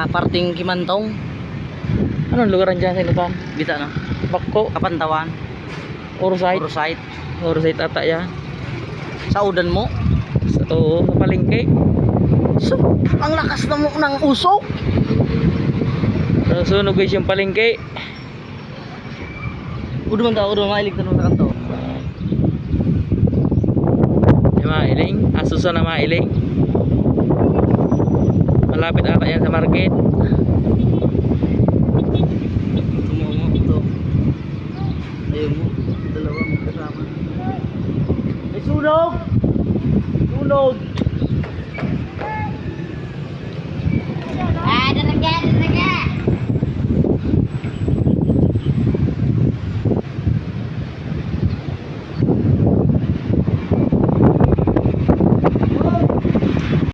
parting Kimantong. Anong lugaran dyan sa Inutan? Bita no? Bakko, Kapantawan. Orsite. Orsite. Orsite ata yan. Sa udan mo. Oo, sa palengke. So, ang lakas na mo ng usok. So, sunog guys yung palengke. Udo man mailig tanong sa kanto. Yung mga iling, asuso na mga iling. Malapit ata yan sa market. Tumo ito. Ayun mo, dalawa mo kasama. May sunog! Sunog!